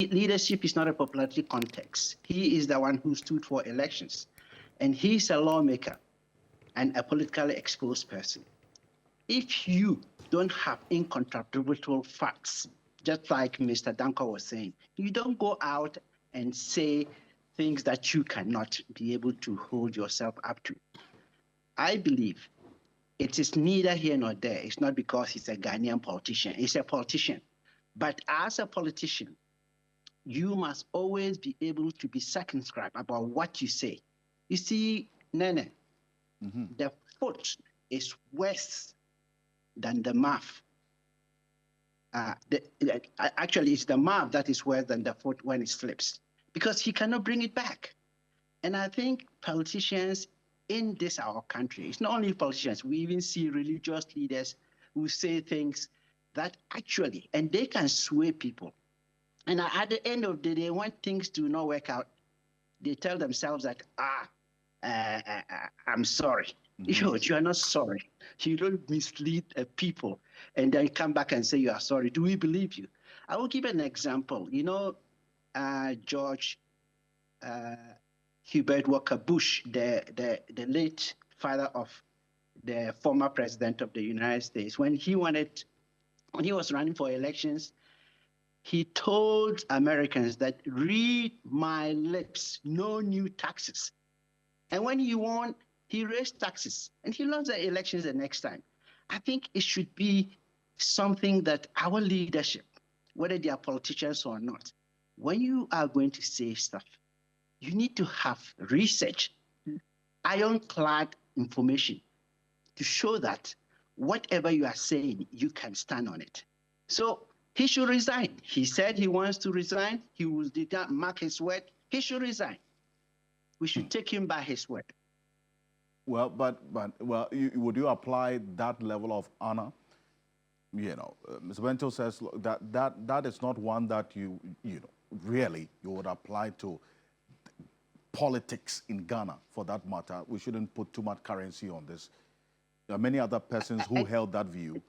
Leadership is not a popularity context. He is the one who stood for elections. And he's a lawmaker and a politically exposed person. If you don't have incontrovertible facts, just like Mr. Danko was saying, you don't go out and say things that you cannot be able to hold yourself up to. I believe it is neither here nor there. It's not because he's a Ghanaian politician. He's a politician. But as a politician, you must always be able to be circumscribed about what you say. You see, Nene, the foot is worse than the mouth. Actually, it's the mouth that is worse than the foot when it slips, because he cannot bring it back. And I think politicians in this our country, it's not only politicians, we even see religious leaders who say things that actually, and they can sway people. And at the end of the day, when things do not work out, they tell themselves that, I'm sorry. You are not sorry. You don't mislead people and then come back and say you are sorry. Do we believe you? I will give an example. You know, George Hubert Walker Bush, the late father of the former president of the United States, when he was running for elections, he told Americans that read my lips, no new taxes. And when he won, he raised taxes and he lost the elections the next time. I think it should be something that our leadership, whether they are politicians or not, when you are going to say stuff, you need to have research, ironclad information to show that whatever you are saying, you can stand on it. So he should resign. He said he wants to resign. He will mark his word. He should resign. We should take him by his word. Well, would you apply that level of honor? You know, Mr. Bento says that is not one that you really you would apply to politics in Ghana, for that matter. We shouldn't put too much currency on this. There are many other persons who held that view.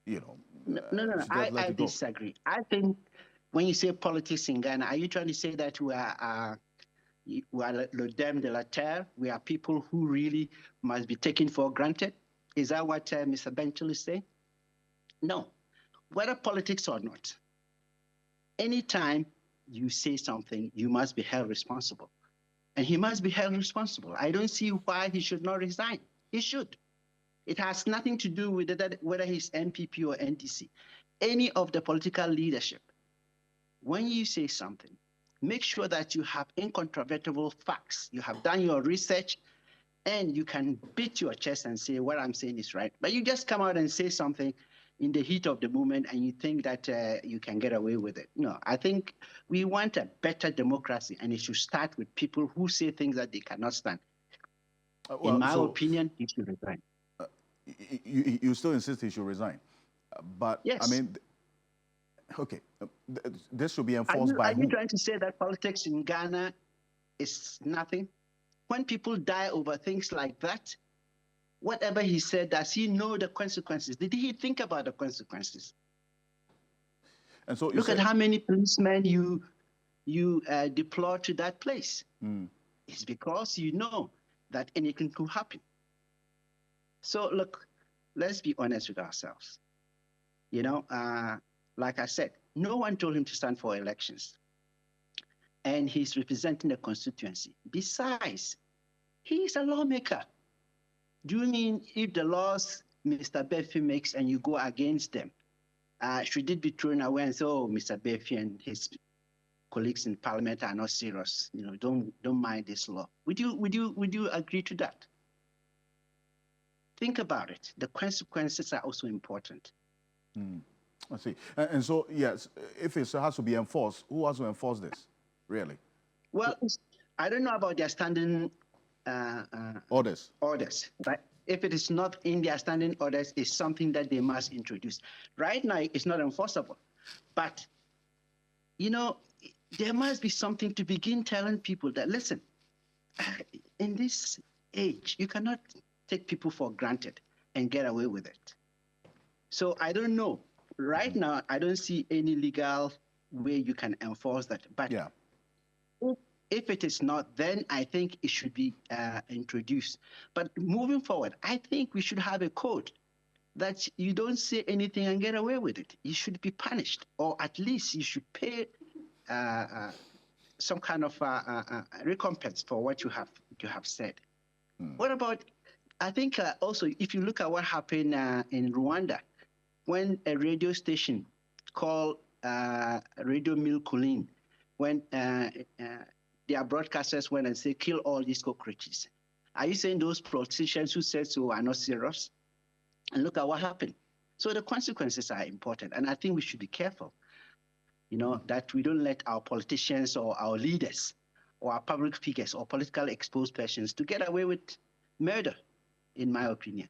You know. No. I disagree. I think when you say politics in Ghana, are you trying to say that we are l'odem de la terre? We are people who really must be taken for granted? Is that what Mr. Benchel is saying? No. Whether politics or not, anytime you say something, you must be held responsible. And he must be held responsible. I don't see why he should not resign. He should. It has nothing to do with whether he's NPP or NDC. Any of the political leadership, when you say something, make sure that you have incontrovertible facts. You have done your research, and you can beat your chest and say, what I'm saying is right. But you just come out and say something in the heat of the moment, and you think that you can get away with it. No, I think we want a better democracy, and it should start with people who say things that they cannot stand. In my opinion, he should resign. You still insist he should resign. But, yes. I mean, okay, this should be enforced by who? Are you trying to say that politics in Ghana is nothing? When people die over things like that, whatever he said, does he know the consequences? Did he think about the consequences? And so look at how many policemen you deploy to that place. It's because you know that anything could happen. So look, let's be honest with ourselves. You know, like I said, no one told him to stand for elections. And he's representing the constituency. Besides, he's a lawmaker. Do you mean if the laws Mr. Baafi makes and you go against them, should it be thrown away and say, oh, Mr. Baafi and his colleagues in parliament are not serious? You know, don't mind this law. Would you agree to that? Think about it. The consequences are also important. I see. And so, yes, if it has to be enforced, who has to enforce this, really? Well, I don't know about their standing orders, but if it is not in their standing orders, it's something that they must introduce. Right now, it's not enforceable. But, you know, there must be something to begin telling people that, listen, in this age, you cannot take people for granted and get away with it. So I don't know. Right now, I don't see any legal way you can enforce that. But Yeah. if it is not, then I think it should be introduced. But moving forward, I think we should have a code that you don't say anything and get away with it. You should be punished, or at least you should pay some kind of recompense for what you have said. What about? I think also, if you look at what happened in Rwanda, when a radio station called Radio Mille Collines, when their broadcasters went and said, kill all these cockroaches. Are you saying those politicians who said so are not serious? And look at what happened. So the consequences are important. And I think we should be careful, that we don't let our politicians or our leaders or our public figures or politically exposed persons to get away with murder, in my opinion.